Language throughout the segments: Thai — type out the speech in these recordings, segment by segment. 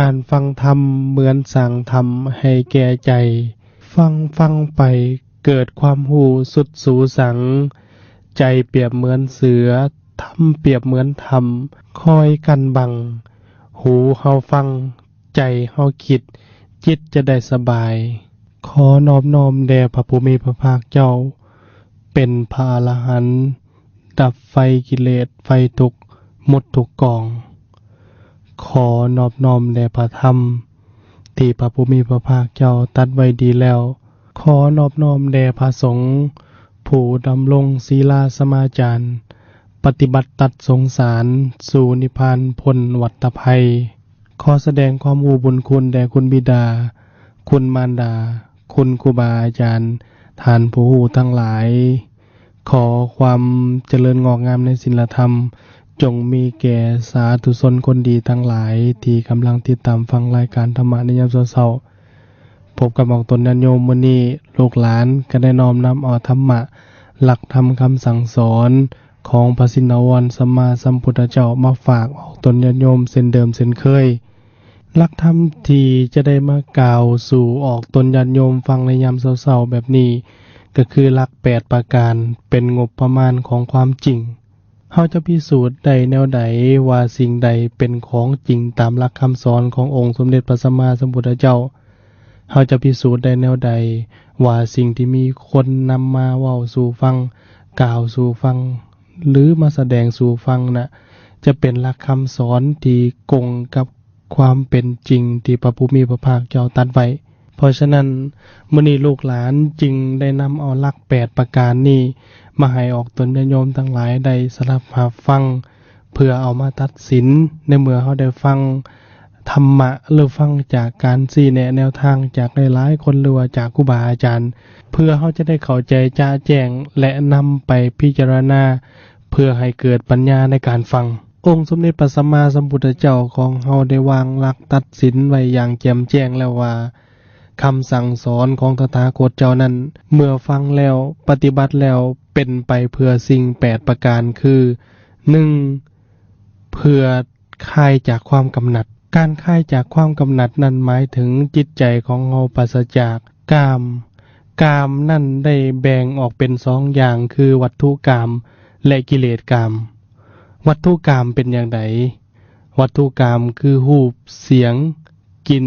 การฟังธรรมเหมือนสั่งธรรมให้แก่ใจฟังไปเกิดความหูสุดสูสังใจเปรียบเหมือนเสือธรรมเปรียบเหมือนธรรมคอยกันบังหูเฮาฟังใจเฮาคิดจิตจะได้สบายขอนอบน้อมแด่พระผู้มีพระภาคเจ้าเป็นพระอรหันต์ดับไฟกิเลสไฟทุกข์หมดทุกกองขอนอบน้อมแด่พระธรรมที่พระผู้มีพระภาคเจ้าตรัสไว้ดีแล้วขอนอบน้อมแด่พระสงฆ์ผู้ดำรงศีลาสมาจารปฏิบัติตัดสงสารสู่นิพพานพ้นวัฏภัยขอแสดงความอุบุญคุณแด่คุณบิดาคุณมารดาคุณครูบาอาจารย์ท่านผู้รู้ทั้งหลายขอความเจริญงอกงามในศีลธรรมจงมีแก่สาธุชนคนดีทั้งหลายที่กำลังติดตามฟังรายการธรรมะในยามเช้าพบกับหมอกตนญาติโยมมื้อนี้ลูกหลานก็ได้น้อมนำเอาธรรมะหลักธรรมคำสั่งสอนของพระสินวรสัมมาสัมพุทธเจ้ามาฝากออกตนญาติโยมเช่นเดิมเช่นเคยหลักธรรมที่จะได้มากล่าวสู่ออกตนญาติโยมฟังในยามเช้าๆแบบนี้ก็คือหลัก8ประการเป็นงบประมาณของความจริงเฮาจะพิสูจน์ได้แนวใดว่าสิ่งใดเป็นของจริงตามหลักคำสอนขององค์สมเด็จพระสัมมาสัมพุทธเจ้าเฮาจะพิสูจน์ได้แนวใดว่าสิ่งที่มีคนนำมาเว้าสู่ฟังกล่าวสู่ฟังหรือมาแสดงสู่ฟังน่ะจะเป็นหลักคำสอนที่กงกับความเป็นจริงที่พระผู้มีพระภาคเจ้าตรัสไว้เพราะฉะนั้นมื้อนี้ลูกหลานจึงได้นำเอาหลัก8ประการนี้มาให้ออกตนญาติโยมทั้งหลายได้สดับรับฟังเพื่อเอามาตัดสินในเมื่อเฮาได้ฟังธรรมะหรือฟังจากการชี้แนะแนวทางจากหลายๆคนหรือว่าจากครูบาอาจารย์เพื่อเฮาจะได้เข้าใจจะแจ้งและนำไปพิจารณาเพื่อให้เกิดปัญญาในการฟังองค์สมเด็จพระสัมมาสัมพุทธเจ้าของเฮาได้วางหลักตัดสินไว้อย่างแจ่มแจ้งแล้วว่าคำสั่งสอนของตถาคตเจ้านั้นเมื่อฟังแล้วปฏิบัติแล้วเป็นไปเพื่อสิ่ง8ประการคือ 1. เพื่อคลายจากความกำหนัดการคลายจากความกำหนัดนั้นหมายถึงจิตใจของเราปราศจากกามนั่นได้แบ่งออกเป็น2อย่างคือวัตถุกามและกิเลสกามวัตถุกามเป็นอย่างไรวัตถุกามคือรูปเสียงกลิ่น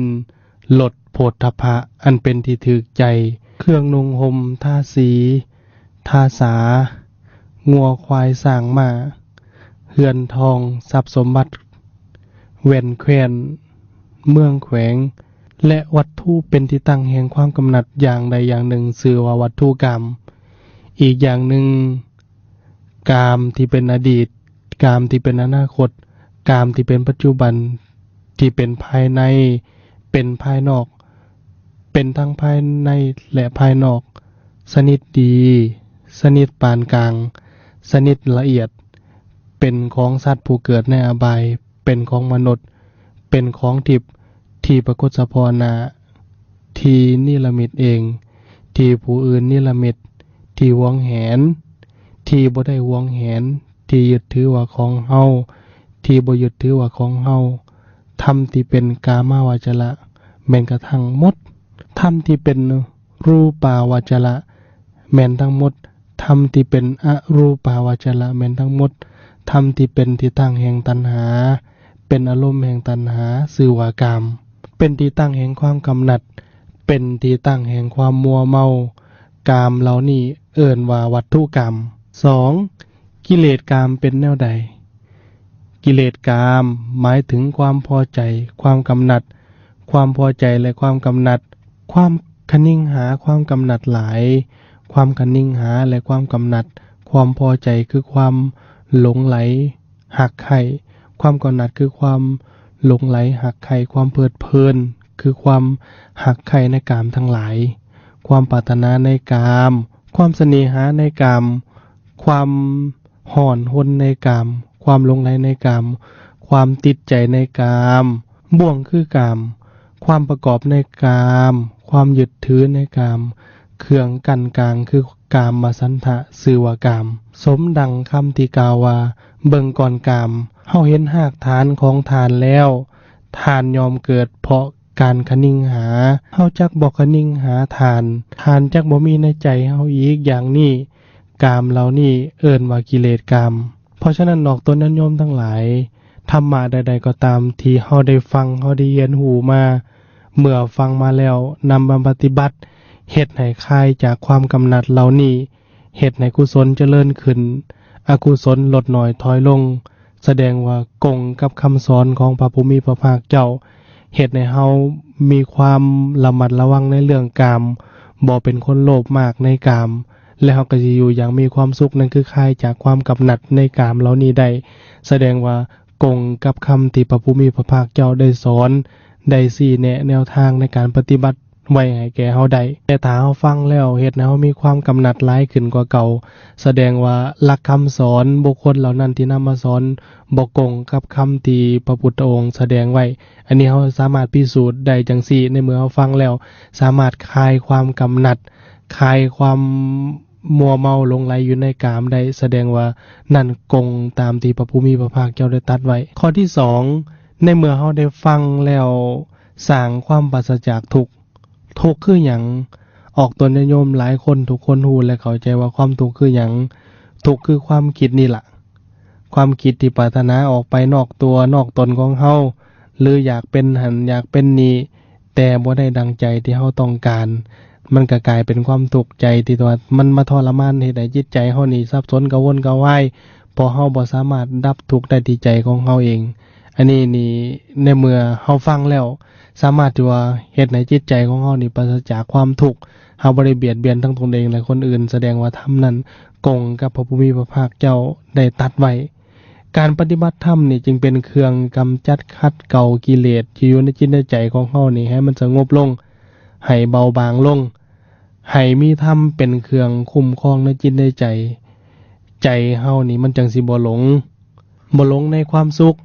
รสโผฏฐัพพะอันเป็นที่ถูกใจเครื่องนุ่งห่มทาสีทาสางัวควายสร้างม้าเฮือนทองทรัพย์สมบัติแว่นแคว้นเมืองแขวงและวัตถุเป็นที่ตั้งแห่งความกำหนัดอย่างใดอย่างหนึ่งชื่อว่าวัตถุกรรมอีกอย่างหนึ่งกามที่เป็นอดีตกามที่เป็นอนาคตกามที่เป็นปัจจุบันที่เป็นภายในเป็นภายนอกเป็นทั้งภายในและภายนอกสนิทดีสนิทปานกลางสนิทละเอียดเป็นของสัตว์ผู้เกิดในอบายเป็นของมนุษย์เป็นของทิพย์ที่ปรากฏเฉพาะหน้าที่นิรมิตเองที่ผู้อื่นนิรมิตที่หวงแหนที่บ่ได้หวงแหนที่ยึดถือว่าของเฮาที่บ่ยึดถือว่าของเฮาธรรมที่เป็นกามาวจระแม้นกระทั่งหมดธรรมที่เป็นรูปาวจระแม้นทั้งหมดธรรมที่เป็นอรูปาวจระแม้นทั้งหมดธรรมที่เป็นที่ตั้งแห่งตัณหาเป็นอารมณ์แห่งตัณหาชื่อว่ากามเป็นที่ตั้งแห่งความกำหนัดเป็นที่ตั้งแห่งความมัวเมากามเหล่านี้เอิ้นว่าวัตถุกรรม 2. กิเลสกามเป็นแนวใดกิเลสกามหมายถึงความพอใจความกำหนัดความพอใจและความกำหนัดความคะนิ่งหาความกำหนัดหลายความคะนิ่งหาและความกำหนัดความพอใจคือความหลงไหลหักใคร่ความกำหนัดคือความหลงไหลหักใคร่ความเพลิดเพลินคือความหักใคร่ในกามทั้งหลายความปรารถนาในกามความเสน่หาในกามความห่อนหนในกามความหลงไหลในกามความติดใจในกามบ่วงคือกามความประกอบในกามความยึดถือในกามเครื่องกั้นกลางคือกามมาสันทะชื่อว่ากามสมดังคำที่กล่าวว่าเบิ่งก่อนกามเฮาเห็นหากฐานของฐานแล้ว ทานยอมเกิดเพราะการคะนิ่งหาเฮาจักบ่คะนิ่งหาทานจักบ่มีในใจเฮาอีกอย่างนี้กามเหล่านี้เอิ้นว่ากิเลสกามเพราะฉะนั้นนอกตนนั้นโยมทั้งหลายธรรมะใดๆก็ตามที่เฮาได้ฟังเฮาได้เรียนรู้มาเมื่อฟังมาแล้วนำมาปฏิบัติเฮ็ดให้คลายจากความกำหนัดเหล่านี้เฮ็ดให้กุศลเจริญขึ้นอกุศลลดน้อยถอยลงแสดงว่ากงกับคำสอนของพระผู้มีพระภาคเจ้าเฮ็ดให้เฮามีความระมัดระวังในเรื่องกามบ่เป็นคนโลภมากในกามและเฮาก็สิอยู่อย่างมีความสุขนั่นคือคลายจากความกำหนัดในกามเหล่านี้ได้แสดงว่ากงกับคำที่พระผู้มีพระภาคเจ้าได้สอนได้ชี้แนะแนวทางในการปฏิบัติไว้ให้แก่เฮาได้แต่ถ้าเฮาฟังแล้วเฮ็ดให้เฮามีความกำหนัดหลายขึ้นกว่าเก่าแสดงว่าหลักคำสอนบุคคลเหล่านั้นที่นำมาสอนบ่กงกับคำที่พระพุทธองค์แสดงไว้อันนี้เฮาสามารถพิสูจน์ได้จังซี่ในเมื่อเฮาฟังแล้วสามารถคลายความกำหนัดคลายความมัวเมาหลงไหลอยู่ในกามได้แสดงว่านั่นกงตามที่พระผู้มีพระภาคเจ้าได้ตรัสไว้ข้อที่2ในเมื่อเฮาได้ฟังแล้วสร้างความปราศจากทุกข์คือหยังออกตนโยมหลายคนทุกคนฮู้และเข้าใจว่าความทุกข์คือหยังทุกข์คือความคิดนี่ล่ะความคิดที่ปรารถนาออกไปนอกตัวนอกตนของเฮาหรืออยากเป็นหันอยากเป็นนี้แต่บ่ได้ดังใจที่เฮาต้องการมันก็กลายเป็นความทุกข์ใจที่ตัวมันมาทรมานเฮ็ดให้จิตใจเฮานี่สับสนกระวนกระวายเพราะเฮาบ่สามารถดับทุกข์ได้ที่ใจของเฮาเองอันนี้นี่ในเมื่อเฮาฟังแล้วสามารถที่ว่าเฮ็ดให้จิตใจของเฮานี่ปราศจากความทุกข์เฮาบ่ได้เบียดเบียนทั้งตนเองและคนอื่นแสดงว่าธรรมนั้นกงกับพระผู้มีพระภาคเจ้าได้ตรัสไว้การปฏิบัติธรรมนี่จึงเป็นเครื่องกำจัดขัดเกลากิเลสที่อยู่ในจิตในใจของเฮานี่ให้มันสงบลงให้เบาบางลงให้มีธรรมเป็นเครื่องคุ้มครองในจิตในใจใจเฮานี่มันจังสิบ่หลงในความสุข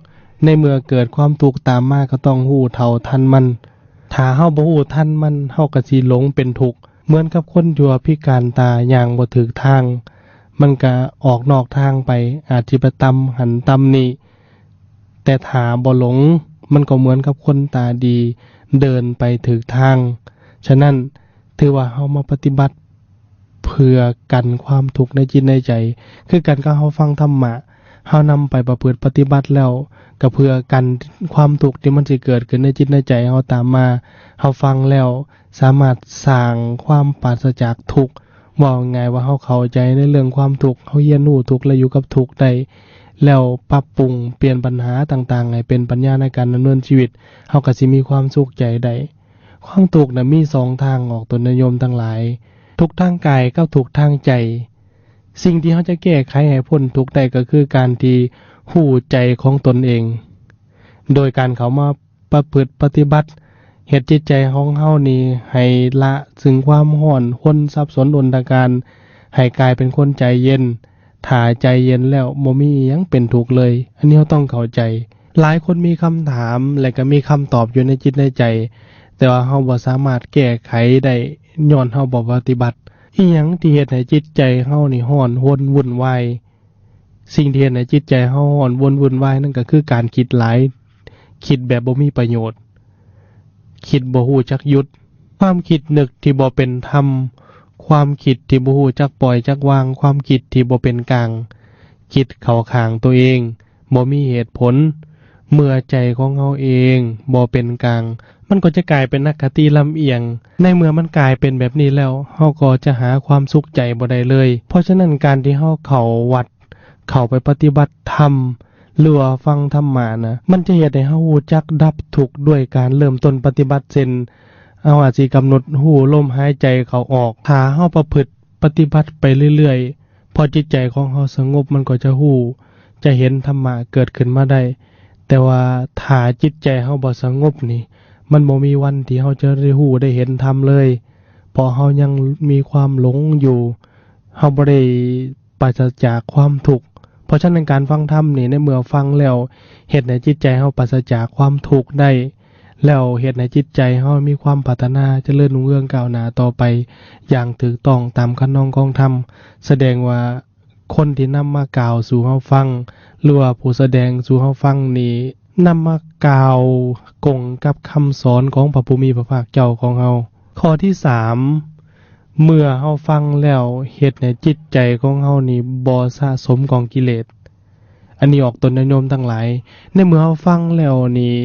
ในเมื่อเกิดความทุกข์ตามมาก็ต้องรู้เท่าทันมันถ้าเฮาบ่รู้ทันมันเฮาก็สิหลงเป็นทุกข์เหมือนกับคนที่ว่าพิการตาย่างบ่ถูกทางมันก็ออกนอกทางไปอาจสิไปตำหันตำนี่แต่ถ้าบ่หลงมันก็เหมือนกับคนตาดีเดินไปถูกทางฉะนั้นถือว่าเฮามาปฏิบัติเพื่อกันความทุกข์ในจิตในใจคือกันกับเฮาฟังธรรมะเฮานำไปประพฤติปฏิบัติแล้วก็เพื่อกันความทุกข์ที่มันสิเกิดขึ้นในจิตในใจเฮาตามมาเฮาฟังแล้วสามารถสร้างความปราศจากทุกข์ว่าง่ายว่าเฮาเข้าใจในเรื่องความทุกข์เฮาเรียนรู้ทุกข์และอยู่กับทุกข์ได้แล้วปรับปรุงเปลี่ยนปัญหาต่างๆให้เป็นปัญญาในการดำเนินชีวิตเฮาก็สิมีความสุขใจได้ความทุกข์น่ะมี2ทางออกตนนิยมทั้งหลายทุกข์ทางกายกับทุกข์ทางใจสิ่งที่เฮาจะแก้ไขให้พ้นทุกข์ได้ก็คือการที่รู้ใจของตนเองโดยการเข้ามาประพฤติปฏิบัติเฮ็ดจิตใจของเฮานี่ให้ละซึ่งความร้อนรนสับสนอนตการให้กลายเป็นคนใจเย็นถ้าใจเย็นแล้วบ่มีอิหยังเป็นทุกข์เลยอันนี้เราต้องเข้าใจหลายคนมีคำถามและก็มีคำตอบอยู่ในจิตในใจแต่ว่าเฮาบ่สามารถแก้ไขได้ย้อนเฮาบ่ปฏิบัติอิหยังที่เฮ็ดให้จิตใจเฮานี่ร้อนรนวุ่นวายสิ่งที่เฮ็ดให้จิตใจเฮาร้อนวุ่นวายนั่นก็คือการคิดหลายคิดแบบบ่มีประโยชน์คิดบ่ฮู้จักหยุดความคิดนึกที่บ่เป็นธรรมความคิดที่บ่ฮู้จักปล่อยจักวางความคิดที่บ่เป็นกลางคิดเข้าข้างตัวเองบ่มีเหตุผลเมื่อใจของเฮาเองบ่เป็นกลางมันก็จะกลายเป็นอคติลำเอียงในเมื่อมันกลายเป็นแบบนี้แล้วเฮาก็จะหาความสุขใจบ่ได้เลยเพราะฉะนั้นการที่เฮาเข้าวัดเข้าไปปฏิบัติธรรมหรือว่าฟังธรรมะนะมันจะเฮ็ดให้เฮารู้จักดับทุกข์ด้วยการเริ่มต้นปฏิบัติเช่นเอาอาจสิกำหนดรู้ลมหายใจเข้าออกถ้าเฮาประพฤติปฏิบัติไปเรื่อยๆพอจิตใจของเฮาสงบมันก็จะรู้จะเห็นธรรมะเกิดขึ้นมาได้แต่ว่าถ้าจิตใจเฮาบ่สงบนี่มันบ่มีวันที่เฮาจะได้รู้ได้เห็นธรรมเลยเพราะเฮายังมีความหลงอยู่เฮาบ่ได้ปราศจากความทุกข์เพราะฉะนั้นการฟังธรรมนี่ในเมื่อฟังแล้วเฮ็ดให้จิตใจเฮาปราศจากความทุกข์ได้แล้วเฮ็ดให้จิตใจเฮามีความปรารถนาเจริญรุ่งเรืองก้าวหน้าต่อไปอย่างถูกต้องตามคันลองของธรรมแสดงว่าคนที่นำมากล่าวสู่เฮาฟังหรือว่าผู้แสดงสู่เฮาฟังนี่ นำมากล่าวกงกับคำสอนของพระผู้มีพระภาคเจ้าของเฮาข้อที่3เมื่อเฮาฟังแล้วเฮ็ดให้จิตใจของเฮานี่บ่สะสมกองกิเลสอันนี้ออกตนโยมทั้งหลายในเมื่อเฮาฟังแล้วนี่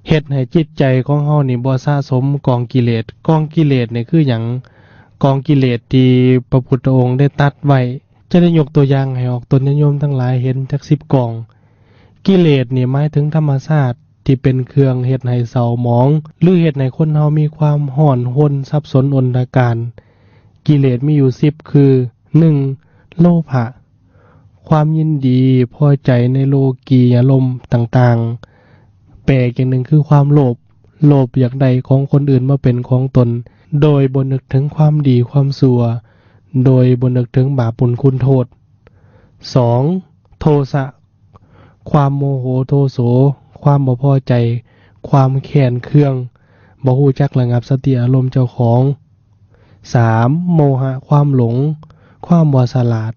เฮ็ดให้จิตใจของเฮานี่บ่สะสมกองกิเลสกองกิเลสนี่คือหยังกองกิเลสที่พระพุทธองค์ได้ตัดไว้จะได้ยกตัวอย่างให้ออกตนโยมทั้งหลายเห็นจัก10กองกิเลสนี่หมายถึงธรรมชาติที่เป็นเครื่องเฮ็ดให้เศร้าหมองหรือเฮ็ดให้คนเฮามีความร้อนรนสับสนอนตการกิเลสมีอยู่10คือ1โลภะความยินดีพอใจในโลกียารมณ์ต่างๆแปลกอย่างหนึ่งคือความโลภอยากได้ของคนอื่นมาเป็นของตนโดยบ่นึกถึงความดีความชั่วโดยบ่นึกถึงบาปบุญคุณโทษ2โทสะความโมโหโทโสความบ่พอใจความแค้นเคืองบ่ฮู้จักระงับสติอารมณ์เจ้าของ3โมหะความหลงความบ่ฉลาด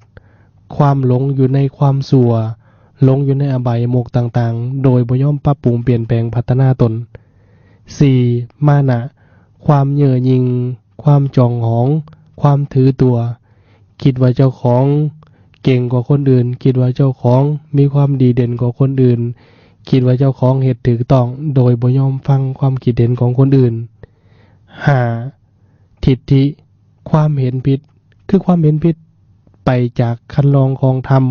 ความหลงอยู่ในความชั่วหลงอยู่ในอบายมุขต่างๆโดยบ่ยอมปรับปรุงเปลี่ยนแปลงพัฒนาตน4มานะความเย่อหยิ่งความจองหองความถือตัวคิดว่าเจ้าของเก่งกว่าคนอื่นคิดว่าเจ้าของมีความดีเด่นกว่าคนอื่นคิดว่าเจ้าของเฮ็ดถูกต้องโดยบ่ยอมฟังความคิดเห็นของคนอื่น5ทิฏฐิความเห็นผิดคือความเห็นผิดไปจากคันลองของธรรม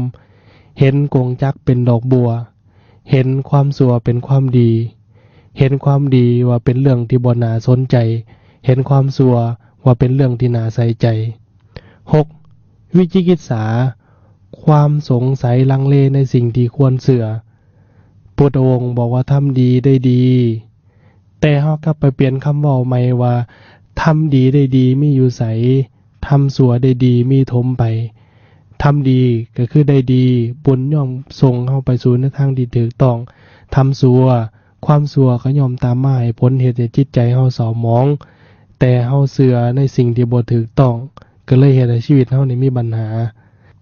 เห็นกงจักเป็นดอกบัวเห็นความชั่วเป็นความดีเห็นความดีว่าเป็นเรื่องที่บ่น่าสนใจเห็นความชั่วว่าเป็นเรื่องที่น่าใส่ใจ6วิจิกิจฉาความสงสัยลังเลในสิ่งที่ควรเชื่อพุทธองค์บอกว่าทำดีได้ดีแต่เฮากลับไปเปลี่ยนคำเว้าใหม่ว่าทำดีได้ดีมีอยู่ไสทำชั่วได้ดีมีถมไปทำดีก็คือได้ดีบุญย่อมส่งเฮาไปสู่ในทางที่ถูกต้องทำชั่วความชั่วก็ย่อมตามมาให้ผลเฮ็ดให้จิตใจเฮาเศร้าหมองแต่เฮาเชื่อในสิ่งที่บ่ถูกต้องก็เลยเฮ็ดให้ชีวิตเฮานี่มีปัญหา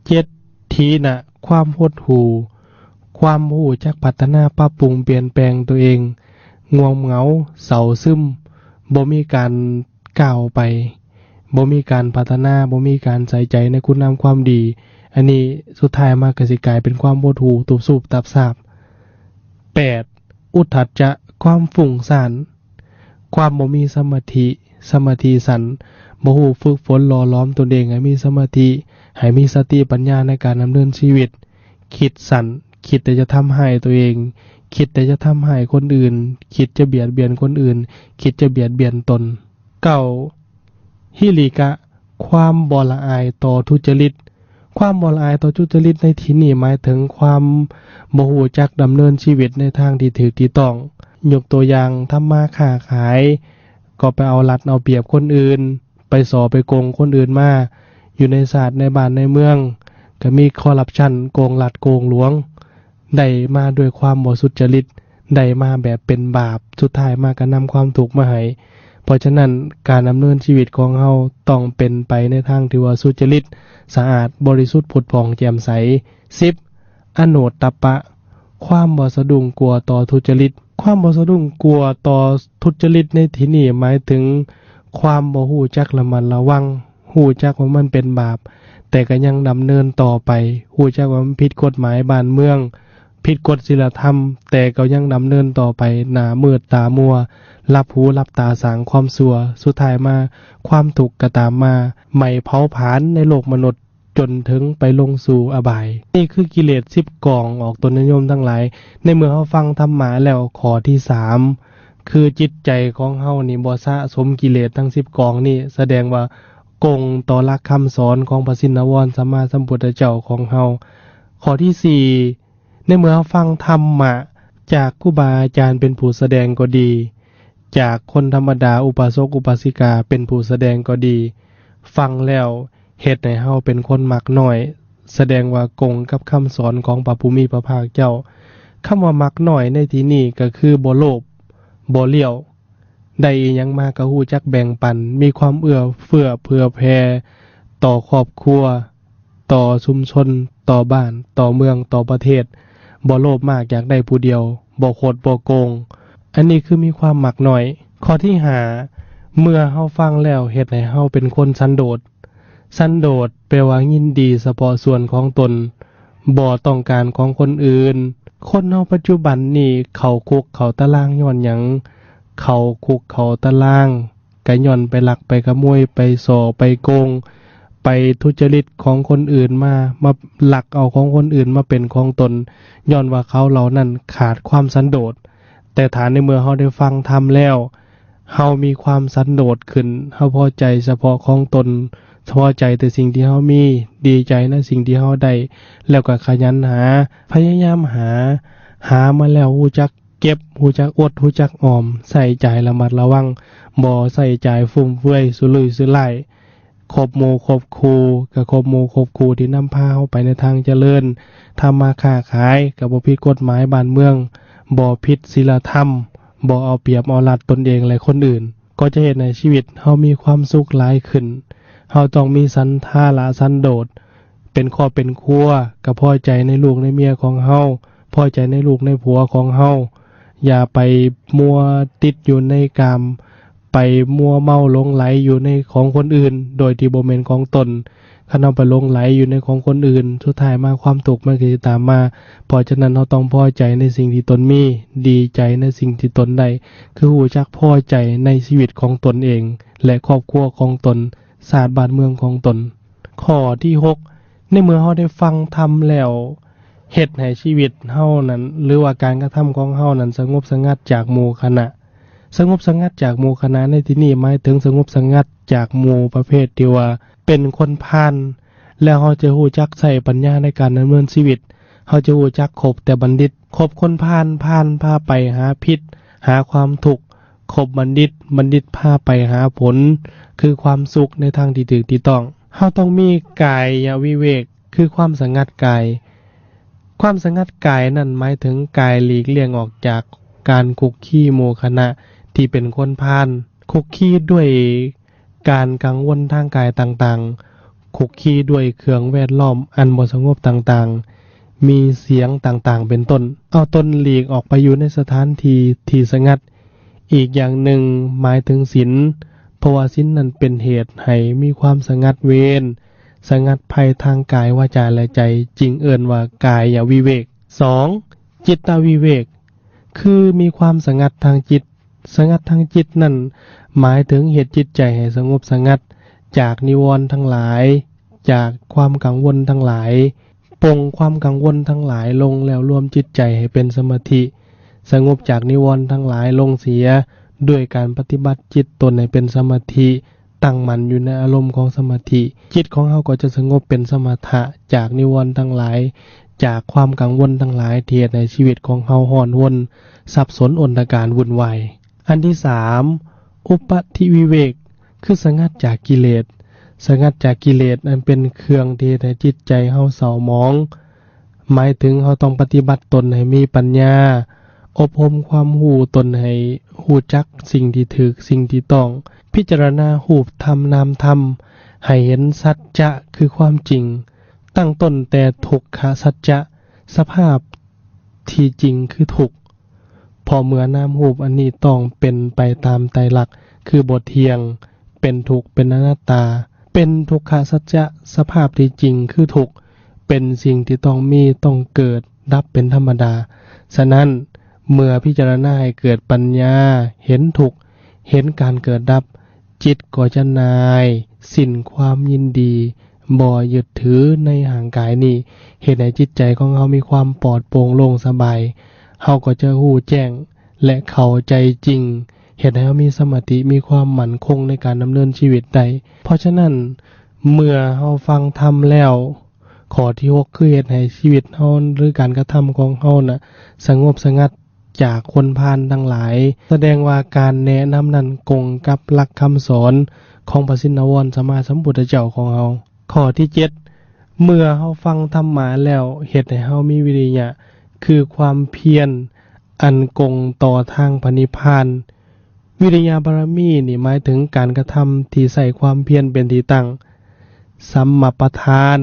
7ทีนะความหดหู่ความรู้จักพัฒนาปรับปรุงเปลี่ยนแปลงตัวเองง่วงเหงาเศร้าซึมบ่มีการก้าวไปบ่มีการพัฒนาบ่มีการใส่ใจในคุณงามความดีอันนี้สุดท้ายมาก็สิกลายเป็นความหดหู่ตุบสูบตับซาบ8อุทธัจจะความฟุ้งซ่านความบ่มีสมาธิสั้นบ่ฮู้ฝึกฝนหล่อหลอมตนเองให้มีสมาธิให้มีสติปัญญาในการดำเนินชีวิตคิดสั้นคิดแต่จะทำให้ตัวเองคิดแต่จะทำให้คนอื่นคิดจะเบียดเบียนคนอื่นคิดจะเบียดเบียนตน9หิริกะความบ่ละอายต่อทุจริตความบ่ละอายต่อทุจริตในที่นี้หมายถึงความบ่ฮู้จักดำเนินชีวิตในทางที่ถูกที่ต้องยกตัวอย่างทำมาค้าขายก็ไปเอารัดเอาเปรียบคนอื่นไปสอไปโกงคนอื่นมาอยู่ในศาสตร์ในบ้านในเมืองก็มีคอร์รัปชันโกงรัฐโกงหลวงได้มาด้วยความบ่สุจริตได้มาแบบเป็นบาปสุดท้ายมาก็นำความทุกข์มาให้เพราะฉะนั้นการดำเนินชีวิตของเฮาต้องเป็นไปในทางที่ว่าสุจริตสะอาดบริสุทธิ์ผุดผ่องแจ่มใส10อโนตตัปปะความบ่สะดุ้งกลัวต่อทุจริตความบ่สะดุ้งกลัวต่อทุจริตในที่นี้หมายถึงความบ่ฮู้จักระมัดระวังฮู้จักว่ามันเป็นบาปแต่ก็ยังดำเนินต่อไปฮู้จักว่ามันผิดกฎหมายบ้านเมืองผิดกฎศีลธรรมแต่ก็ยังดำเนินต่อไปหน้ามืดตามัวรับหูรับตาสางความชั่วสุดท้ายมาความทุกข์ก็ตามมาไม่เผาผลาญในโลกมนุษย์จนถึงไปลงสู่อบายนี่คือกิเลส10กองออกตนนิยมทั้งหลายในเมื่อเฮาฟังธรรมะแล้วข้อที่3คือจิตใจของเฮานี่บ่สะสมกิเลสทั้ง10กองนี่แสดงว่ากงต่อหลักคำสอนของพระสินวรสัมมาสัมพุทธเจ้าของเฮาข้อที่4ในเมื่อเฮาฟังธรรมะจากครูบาอาจารย์เป็นผู้แสดงก็ดีจากคนธรรมดาอุปาสกอุปาสิกาเป็นผู้แสดงก็ดีฟังแล้วเฮ็ดให้เฮาเป็นคนมักน้อยแสดงว่ากงกับคำสอนของพระผู้มีพระภาคเจ้าคำว่ามักน้อยในที่นี้ก็คือบ่โลภบ่เลี้ยวได้อิหยังมาก็ฮู้จักแบ่งปันมีความเอื้อเฟื้อเผื่อแผ่ต่อครอบครัวต่อชุมชนต่อบ้านต่อเมืองต่อประเทศบ่โลภมากอยากได้ผู้เดียว บ่โคดบ่โกงอันนี้คือมีความมักน้อยข้อที่5เมื่อเฮาฟังแล้วเฮ็ดให้เฮาเป็นคนสันโดษสันโดษแปลว่ายินดีเฉพาะส่วนของตนบ่ต้องการของคนอื่นคนเฮาปัจจุบันนี้เข้าคุกเข้าตารางย้อนหยังเข้าคุกเข้าตารางก็ย้อนไปลักไปขโมยไปส่อไปโกงไปทุจริตของคนอื่นมาลักเอาของคนอื่นมาเป็นของตนย้อนว่าเขาเหล่านั้นขาดความสันโดษแต่ฐานในเมื่อเฮาได้ฟังธรรมแล้วเฮามีความสันโดษขึ้นเฮาพอใจเฉพาะของตนพอใจแต่สิ่งที่เฮามีดีใจในสิ่งที่เฮาได้แล้วก็ขยันหาพยายามหามาแล้วรู้จักเก็บรู้จักอดรู้จักออมใส่ใจระมัดระวังบ่ใส่ใจฟุ่มเฟือยสุรุ่ยสุร่ายคบหมู่คบครูกับคบหมู่คบครูที่นำพาเฮาไปในทางเจริญทำมาค้าขายก็บ่ผิดกฎหมายบ้านเมืองบ่ผิดศีลธรรมบ่เอาเปรียบเอารัดตนเองและคนอื่นก็จะเฮ็ดให้ชีวิตเฮามีความสุขหลายขึ้นเฮาต้องมีสันทาละสันโดษเป็นครอบเป็นครัวก็พอใจในลูกในเมียของเฮาพอใจในลูกในผัวของเฮาอย่าไปมัวติดอยู่ในกามไปมัวเมาหลงไหลอยู่ในของคนอื่นโดยที่บ่แม่นของตนคันเฮาไปหลงไหลอยู่ในของคนอื่นสุดท้ายมาความทุกข์มันก็สิตามมาเพราะฉะนั้นเฮาต้องพอใจในสิ่งที่ตนมีดีใจในสิ่งที่ตนได้คือรู้จักพอใจในชีวิตของตนเองและครอบครัวของตนศาสตร์บ้านเมืองของตนข้อที่6ในเมื่อเฮาได้ฟังธรรมแล้วเฮ็ดให้ชีวิตเฮานั้นหรือว่าการกระทำของเฮานั้นสงบสงัดจากหมู่คณะสงบสงัดจากหมู่คณะในที่นี้หมายถึงสงบสงัดจากหมู่ประเภทที่ว่าเป็นคนพาลแล้วเฮาจะรู้จักใช้ปัญญาในการดำเนินชีวิตเฮาจะรู้จักคบแต่บัณฑิตคบคนพาลพาไปหาพิษหาความทุกข์คบบัณฑิตพาไปหาผลคือความสุขในทางที่ถูกที่ต้องเฮาต้องมีกายวิเวกคือความสงัดกายความสงัดกายนั่นหมายถึงกายหลีกเลี่ยงออกจากการคุกคีหมู่คณะที่เป็นคนพาลคุกคีด้วยการกังวลทางกายต่างๆคุกคีด้วยเครื่องแวดล้อมอันบ่สงบต่างๆมีเสียงต่างๆเป็นต้นเอาตนหลีกออกไปอยู่ในสถานที่สงัดอีกอย่างหนึ่งหมายถึงศีลเพราะว่าศีลนั้นเป็นเหตุให้มีความสงัดเวรสงัดภัยทางกายวาจาและใจจึงเอิ้นว่ากายวิเวก2จิตวิเวกคือมีความสงัดทางจิตสงัดทางจิตนั่นหมายถึงเหตุจิตใจให้สงบสงัดจากนิวรณ์ทั้งหลายจากความกังวลทั้งหลายปลงความกังวลทั้งหลายลงแล้วรวมจิตใจให้เป็นสมาธิสงบจากนิวรณ์ทั้งหลายลงเสียด้วยการปฏิบัติจิตตนให้เป็นสมาธิตั้งมั่นอยู่ในอารมณ์ของสมาธิจิตของเฮาก็จะสงบเป็นสมถะจากนิวรณ์ทั้งหลายจากความกังวลทั้งหลายที่เฮ็ดให้ชีวิตของเฮาร้อนรนสับสนอนตการวุ่นวายอันที่3อุปธิวิเวกคือสงัดจากกิเลสสงัดจากกิเลสอันเป็นเครื่องที่ให้จิตใจเฮาเศร้าหมองหมายถึงเฮาต้องปฏิบัติตนให้มีปัญญาอบรมความรู้ตนให้รู้จักสิ่งที่ถูกสิ่งที่ต้องพิจารณารูปธรรมนามธรรมให้เห็นสัจจะคือความจริงตั้งต้นแต่ทุกขสัจจะสภาพที่จริงคือทุกข์พอเมื่อนามรูปอันนี้ต้องเป็นไปตามไตรลักษณ์คือบ่เที่ยงเป็นทุกข์เป็นอนัตตาเป็นทุกขสัจจะสภาพที่จริงคือทุกข์เป็นสิ่งที่ต้องมีต้องเกิดดับเป็นธรรมดาฉะนั้นเมื่อพิจารณาให้เกิดปัญญาเห็นทุกข์เห็นการเกิดดับจิตก็จะนายสิ้นความยินดีบ่ยึดถือในห่างกายนี้เฮ็ดให้จิตใจของเฮามีความปลอดโปร่งโล่งสบายเฮาก็จะรู้แจ้งและเข้าใจจริงเฮ็ดให้เฮามีสมาธิมีความมั่นคงในการดำเนินชีวิตได้เพราะฉะนั้นเมื่อเฮาฟังธรรมแล้วข้อที่6คือเฮ็ดให้ชีวิตเฮาหรือการกระทำของเฮาน่ะสงบสงัดจากคนพาลทั้งหลายแสดงว่าการแนะนำนั้นกงกับหลักคำสอนของพระสินวรสัมมาสัมพุทธเจ้าของเฮาข้อที่7เมื่อเฮาฟังธรรมะแล้วเฮ็ดให้เฮามีวิริยะคือความเพียรอันกงต่อทางพระนิพพานวิริยะบารมีนี่หมายถึงการกระทำที่ใส่ความเพียรเป็นที่ตั้งสัมมาประธาน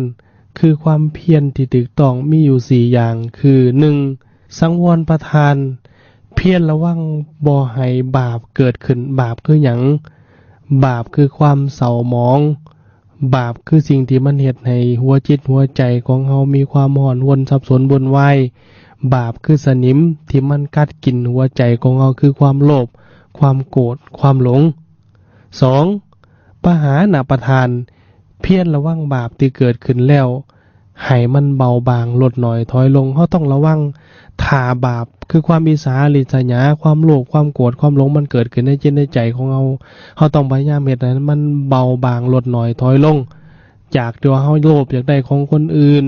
คือความเพียรที่ถูกต้องมีอยู่4อย่างคือ1สังวรประทาน พียรระวังบ่ให้บาปเกิดขึ้นบาปคือหยังบาปคือความเศร้าหมองบาปคือสิ่งที่มันเฮ็ดให้หัวจิตหัวใจของเฮามีความหอนวนสับสนวุ่นวายบาปคือสนิมที่มันกัดกินหัวใจของเฮาคือความโลภความโกรธความหลง2ปหานะประทานเพียรระวังบาปที่เกิดขึ้นแล้วให้มันเบาบางลดน้อยถอยลงเฮาต้องระวังถ้าบาปคือความอิจฉาริษยาความโลภความโกรธความหลงมันเกิดขึ้นในจิตในใจของเฮาต้องพยายามเฮ็ดให้มันเบาบางลดน้อยถอยลงจากที่ว่าเฮาโลภอยากได้ของคนอื่น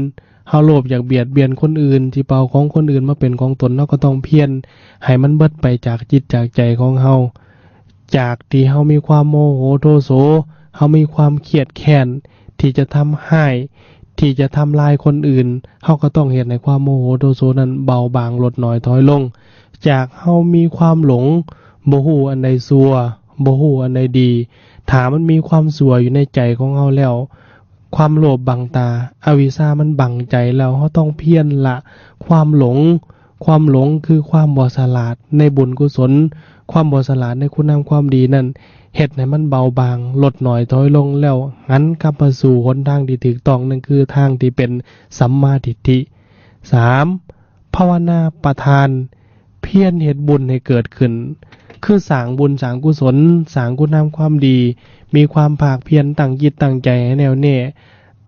เฮาโลภอยากเบียดเบียนคนอื่นที่เปาของคนอื่นมาเป็นของตนเฮาก็ต้องเพียรให้มันเบิดไปจากจิตจากใจของเฮาจากที่เฮามีความโมโหโทโสเฮามีความเครียดแค้นที่จะทำให้ที่จะทำลายคนอื่นเฮาก็ต้องเฮ็ดให้ความโมโหโทโสนั้นเบาบางลดน้อยถอยลงจากเฮามีความหลงบ่ฮู้อันใดชั่วบ่ฮู้อันใดดีถ้ามันมีความชั่วอยู่ในใจของเฮาแล้วความโลภบังตาอวิชชามันบังใจแล้วเฮาต้องเพียรละความหลงคือความบ่ฉลาดในบุญกุศลความบ่ฉลาดในคุณงามความดีนั้นเฮ็ดให้มันเบาบางลดน้อยถอยลงแล้วหันกลับมาสู่หนทางที่ถูกต้องนั่นคือทางที่เป็นสัมมาทิฏฐิ3ภาวนาประทานเพียรเฮ็ดบุญให้เกิดขึ้นคือสร้างบุญสร้างกุศลสร้างคุณงามความดีมีความภาคเพียรตั้งจิตตั้งใจให้แน่วแน่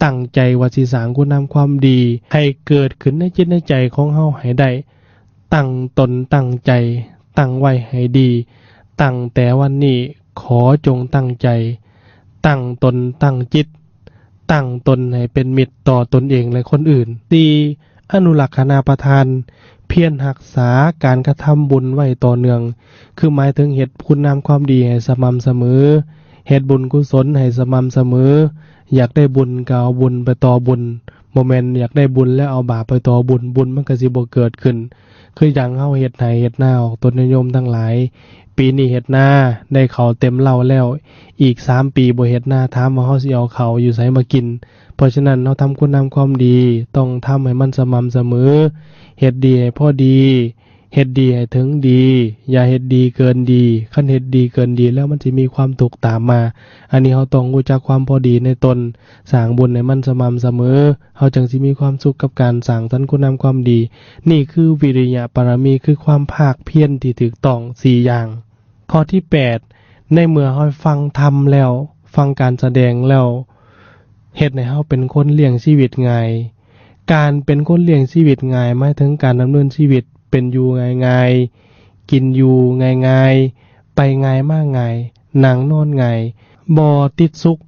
ตั้งใจว่าสิสร้างคุณงามความดีให้เกิดขึ้นในจิตในใจของเฮาให้ได้ตั้งตนตั้งใจตั้งไว้ให้ดีตั้งแต่วันนี้ขอจงตั้งใจตั้งตนตั้งจิตตั้งตนให้เป็นมิตรต่อตนเองและคนอื่น4อนุรักษณประทานเพียรรักษาการกระทำบุญไว้ต่อเนื่องคือหมายถึงเฮ็ดคุณงามความดีให้สม่ำเสมอเฮ็ดบุญกุศลให้สม่ำเสมออยากได้บุญก็เอาบุญไปต่อบุญบ่แม่นอยากได้บุญแล้วเอาบาปไปต่อบุญมันก็สิบ่เกิดขึ้นคืออย่างเฮาเฮ็ดไร่เฮ็ดนาออกต้นนิยมทั้งหลายปีนี้เฮ็ดนาได้ข้าวเต็มเล้าแล้วอีก3ปีบ่เฮ็ดนาถามว่าเฮาสิเอาข้าวอยู่ไสมากินเพราะฉะนั้นเราทำคุณงามความดีต้องทำให้มันสม่ำเสมอเฮ็ดดีให้พอดีเฮ็ดดีให้ถึงดีอย่าเฮ็ดดีเกินดีคันเฮ็ดดีเกินดีแล้วมันสิมีความทุกข์ตามมาอันนี้เฮาต้องรู้จักความพอดีในตนสร้างบุญให้มันสม่ำเสมอเฮาจังสิมีความสุขกับการสร้างสรรค์คุณงามความดีนี่คือวิริยะปรมีคือความภาคเพียรที่ถูกต้อง4อย่างข้อที่8ในเมื่อเฮาฟังธรรมแล้วฟังการแสดงแล้วเฮ็ดให้เฮาเป็นคนเลี้ยงชีวิตง่ายการเป็นคนเลี้ยงชีวิตง่ายหมายถึงการดำเนินชีวิตเป็นอยู่ง่ายๆกินอยู่ง่ายๆไปง่ายมาง่ายนั่งนอนง่ายบ่ติดสุข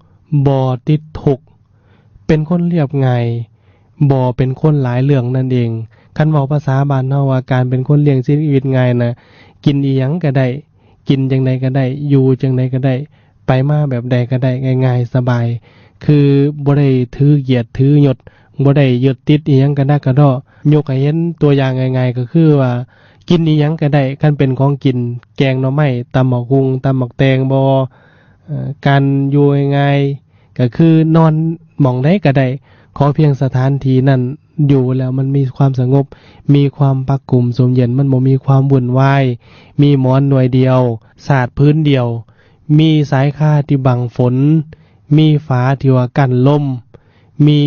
บ่ติดทุกข์เป็นคนเรียบง่ายบ่เป็นคนหลายเรื่องนั่นเองคันเว้าภาษาบ้านเฮาว่าการเป็นคนเลี้ยงชีวิตง่ายน่ะกินอีหยังก็ได้กินจังไดก็ได้อยู่จังไดก็ได้ไปมาแบบใดก็ได้ง่ายๆสบายคือบ่ได้ถือเกียรติถือยศบ่ได้ยึดติดอีหยังกระดักกระดอยกให้เห็นตัวอย่างง่ายๆก็คือว่ากินอีหยังก็ได้คันเป็นของกินแกงหน่อไม้ตำบักหุ่งตำบักแตงบ่การอยู่ง่ายๆก็คือนอนหม้องใดก็ได้ขอเพียงสถานที่นั้นอยู่แล้วมันมีความสงบมีความปักกุมสมเย็นมันบ่มีความวุ่นวายมีหมอนหน่วยเดียวสาดพื้นเดียวมีสายคาที่บังฝนมีฝาที่ว่ากั้นลมมี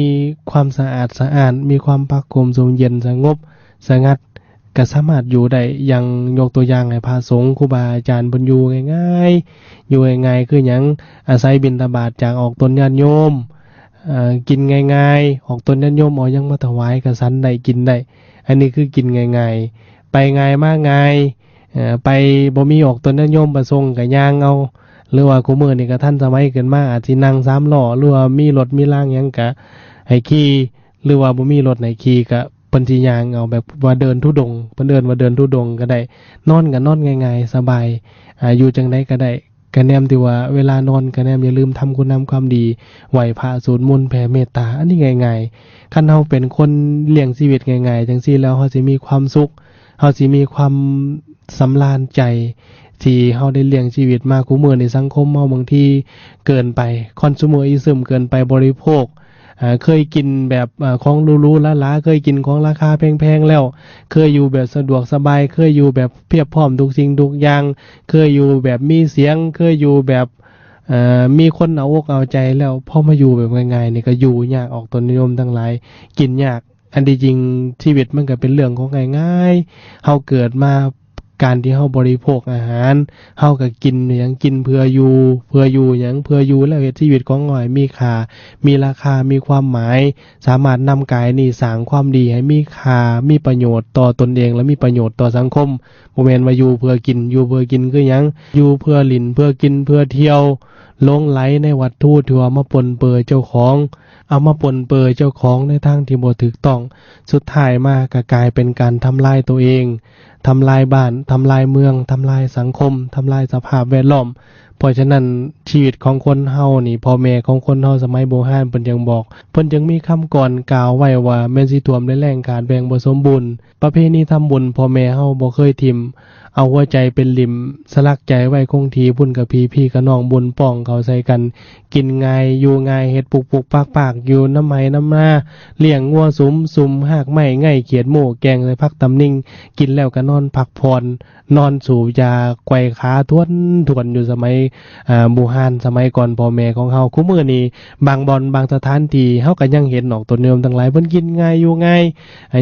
ความสะอาดสะอ้านมีความปักกุมสมเย็นสงบสงัดก็สามารถอยู่ได้อย่างยกตัวอย่างให้พระสงฆ์ครูบาอาจารย์เพิ่นอยู่ง่ายๆอยู่ง่ายๆคือหยังอาศัยบิณฑบาตจากออกตนญาติโยมกินง่ายๆออกตนญาติโยมเอายังมาถวายก็สันได้กินได้อันนี้คือกินง่ายๆไปง่ายมาง่ายไปบ่มีออกตนญาติโยมประสงค์ก็ย่างเอาหรือว่าคุมื้อนี้ก็ทันสมัยขึ้นมาอาจสินั่ง3ล้อหรือว่ามีรถมีรางหยังก็ให้ขี่หรือว่าบ่มีรถให้ขี่ก็เพิ่นสิย่างเอาแบบว่าเดินธุดงค์เพิ่นเอิ้นว่าเดินธุดงค์ก็ได้นอนก็นอนง่ายๆสบายอยู่จังไดก็ได้ก็แนมที่ว่าเวลานอนก็แนมอย่าลืมทำคุณงามความดีไหว้พระสวดมนต์แผ่เมตตาอันนี้ง่ายๆคันเฮาเป็นคนเลี้ยงชีวิตง่ายๆจังซี่แล้วเฮาสิมีความสุขเฮาสิมีความสำราญใจที่เฮาได้เลี้ยงชีวิตมาคุมื้อในสังคมเฮาบางทีเกินไปคอนซูเมอริซึมเกินไปบริโภค เคยกินแบบของหรูๆหราๆเคยกินของราคาแพงๆแล้วเคยอยู่แบบสะดวกสบายเคยอยู่แบบเพียบพร้อมทุกสิ่งทุกอย่างเคยอยู่แบบมีเสียงเคยอยู่แบบมีคนเอาอกเอาใจแล้วพอมาอยู่แบบง่ายๆนี่ก็อยู่ยากออกตนนิยมทั้งหลายกินยากอันที่จริงชีวิตมันก็เป็นเรื่องของง่ายๆเฮาเกิดมาการที่เฮาบริโภคอาหารเฮาก็กินหยังกินเพื่ออยู่หยังเพื่ออยู่แล้วเฮ็ดชีวิตของง่อยมีค่ามีราคามีความหมายสามารถนำกายนี่สร้างความดีให้มีค่ามีประโยชน์ต่อตนเองและมีประโยชน์ต่อสังคมบ่แม่นว่าอยู่เพื่อกินอยู่เพื่อกินคือหยังอยู่เพื่อหลินเพื่อกินเพื่อเที่ยวหลงไหลในวัตถุที่ว่ามาปนเปื้อนเจ้าของเอามาปนเปื้อนเจ้าของในทางที่บ่ถูกต้องสุดท้ายมาก็กลายเป็นการทำลายตัวเองทำลายบ้านทำลายเมืองทำลายสังคมทำลายสภาพแวดล้อมเพราะฉะนั้นชีวิตของคนเฮานี่พ่อแม่ของคนเฮาสมัยโบราณเพิ่นยังบอกเพิ่นยังมีคำก่อนกล่าวไว้ว่าแม่นสิท่วมและแล้งขาดแบ่งบ่สมบูรณ์ประเพณีทำบุญพ่อแม่เฮาบ่เคยทิ่มเอาหัวใจเป็นหลิมสลักใจไว้คงที่บุญกับพี่กับน้องบุญป้องเข้าใส่กันกินง่ายอยู่ง่ายเฮ็ดปุกๆปากๆอยู่น้ำไห้น้ำนาเลี้ยงงัวสุมหากไม้ง่ายเขียดหมูแกงใส่ผักตำนิ่งกินแล้วก็นอนพักผ่อนนอนสูบยาไกวขาทวนอยู่สมัยโบราณสมัยก่อนพ่อแม่ของเฮาคุมื้อนี้บางบ่อนบางสถานที่เฮาก็ยังเห็นออกต้นนิยมทั้งหลายเพิ่นกินง่ายอยู่ง่าย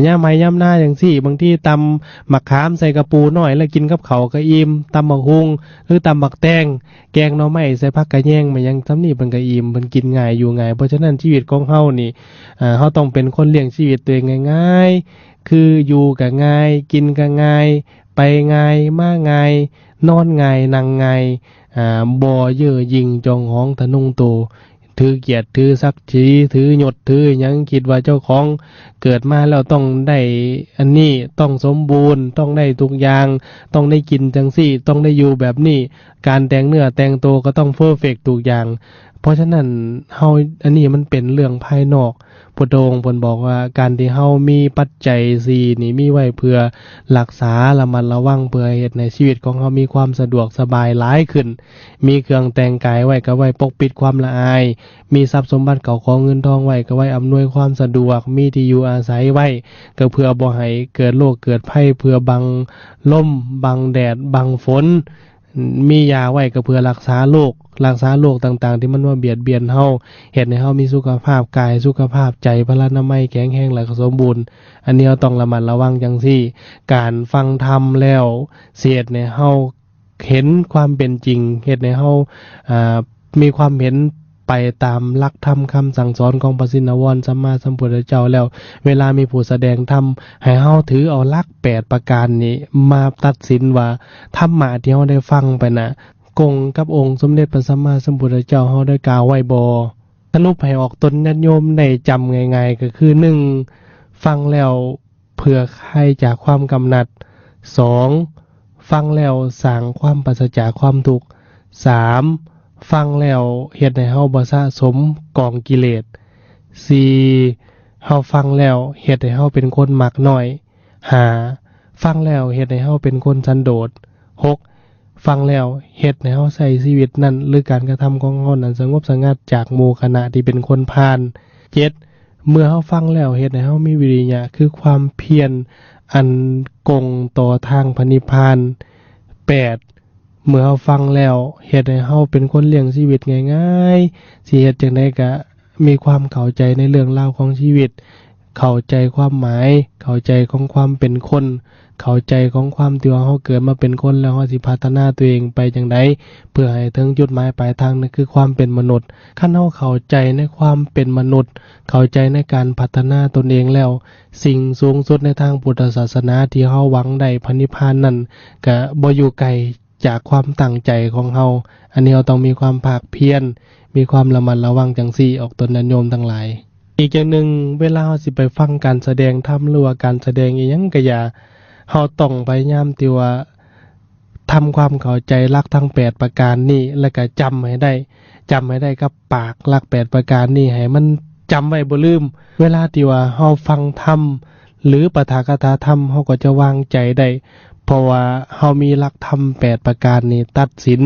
ยามไห้ยามนาจังซี่บางทีตำมะขามใส่กระปูน้อยแล้วกินกับข้าวก็อิ่มตำบักหุ่งหรือตำบักแตงแกงหน่อไม้ใส่ผักกะแยงมายังซำนี้เพิ่นก็อิ่มเพิ่นกินง่ายอยู่ง่ายเพราะฉะนั้นชีวิตของเฮานี่เฮาต้องเป็นคนเลี้ยงชีวิตตัวเองง่ายๆคืออยู่ก็ง่ายกินก็ง่ายไปง่ายมาง่ายนอนง่ายนั่งง่ายบ่เย่อหยิ่งจองหองทะนุงโตถือเกียรติถือศักดิ์ศรีถือยศถือหยังคิดว่าเจ้าของเกิดมาแล้วต้องได้อันนี้ต้องสมบูรณ์ต้องได้ทุกอย่างต้องได้กินจังซี่ต้องได้อยู่แบบนี้การแต่งเนื้อแต่งตัวก็ต้องเพอร์เฟกต์ทุกอย่างเพราะฉะนั้นเฮาอันนี้มันเป็นเรื่องภายนอกพุทธองค์เพิ่นบอกว่าการที่เฮามีปัจจัย4นี่มีไว้เพื่อรักษาระมัดระวังเพื่อเฮ็ดในชีวิตของเฮามีความสะดวกสบายหลายขึ้นมีเครื่องแต่งกายไว้ก็ไว้ปกปิดความละอายมีทรัพย์สมบัติเก่าของเงินทองไว้ก็ไว้อำนวยความสะดวกมีที่อยู่อาศัยไว้ก็เพื่อบ่ให้เกิดโรคเกิดภัยเพื่อบังลมบังแดดบังฝนมียาไว้ก็เพื่อรักษาโรคต่างๆที่มันมาเบียดเบียนเฮาเฮ็ดให้เฮามีสุขภาพกายสุขภาพใจพลานามัยแข็งแรงและก็สมบูรณ์อันนี้เราต้องระมัดระวังจังซี่การฟังธรรมแล้วเสียดให้เฮาเห็นความเป็นจริงเฮ็ดให้เฮามีความเห็นไปตามหลักธรรมคำสั่งสอนของพระสินวรสัมมาสัมพุทธเจ้าแล้วเวลามีผู้แสดงธรรมให้เฮาถือเอาหลัก8ประการนี้มาตัดสินว่าธรรมะที่เฮาได้ฟังไปน่ะกงกับองค์สมเด็จพระสัมมาสัมพุทธเจ้าเฮาได้กล่าวไว้บ่สรุปให้ออกตนญาติโยมได้จำง่ายๆก็คือ1ฟังแล้วเพื่อคลายจากความกำหนัด2ฟังแล้วสร้างความปราศจากความทุกข์3ฟังแล้วเฮ็ดให้เฮาบ่สะสมกองกิเลส4เฮาฟังแล้วเฮ็ดให้เฮาเป็นคนมักน้อย5ฟังแล้วเฮ็ดให้เฮาเป็นคนสันโดษ6ฟังแล้วเฮ็ดให้เฮาใช้ชีวิตนั้นหรือการกระทำของเฮานั้นสงบสงัดจากหมู่คณะที่เป็นคนพาล7เมื่อเฮาฟังแล้วเฮ็ดให้เฮามีวิริยะคือความเพียรอันกงต่อทางพระนิพพาน8เมื่อเฮาฟังแล้วเฮ็ดให้เฮาเป็นคนเลี้ยงชีวิตง่ายๆสิเฮ็ดจังได๋ก็มีความเข้าใจในเรื่องราวของชีวิตเข้าใจความหมายเข้าใจของความเป็นคนเข้าใจของความที่ว่าเฮาเกิดมาเป็นคนแล้วเฮาสิพัฒนาตัวเองไปจังได๋เพื่อให้ถึงจุดหมายปลายทางนั่นคือความเป็นมนุษย์คันเฮาเข้าใจในความเป็นมนุษย์เข้าใจในการพัฒนาตนเองแล้วสิ่งสูงสุดในทางพุทธศาสนาที่เฮาหวังได้พระนิพพานนั้นก็บ่อยู่ไกลจากความตั้งใจของเฮาอันนี้เราต้องมีความภาคเพียรมีความระมัดระวังจังซี่ออกตนญาติโยมทั้งหลายอีกอย่างหนึ่งเวลาเราสิไปฟังการแสดงธรรมหรือว่าการแสดงอีหยังก็อย่าเฮาต้องพยายามที่ว่าทำความเข้าใจหลักทั้ง8ประการนี้แล้วก็จำให้ได้กับปากหลัก8ประการนี้ให้มันจำไว้บ่ลืมเวลาที่ว่าเฮาฟังธรรมหรือปาฐกถาธรรมเฮาก็จะวางใจได้เพราะว่าเฮามีหลักธรรม8ประการนี้ตัดสิน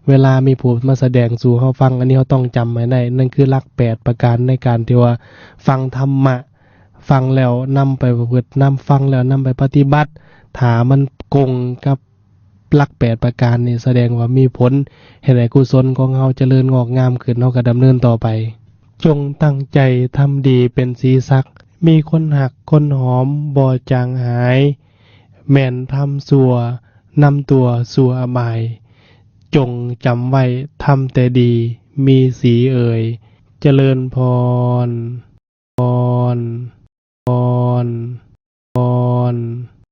เวลามีผู้มาแสดงสู่เฮาฟังอันนี้เฮาต้องจำไว้ได้นั่นคือหลัก8ประการในการที่ว่าฟังธรรมะฟังแล้วนำไปประพฤตินำฟังแล้วนำไปปฏิบัติถ้ามันกงกับหลัก8ประการนี่แสดงว่ามีผลเฮ็ดให้กุศลของเฮาเจริญงอกงามขึ้นเฮาก็ดำเนินต่อไปจงตั้งใจทำดีเป็นสีสักมีคนหักคนหอมบ่จางหายแม่นทำชั่วนำตัวสู่อบายจงจำไว้ทำแต่ดีมีสีเอ่ยเจริญพร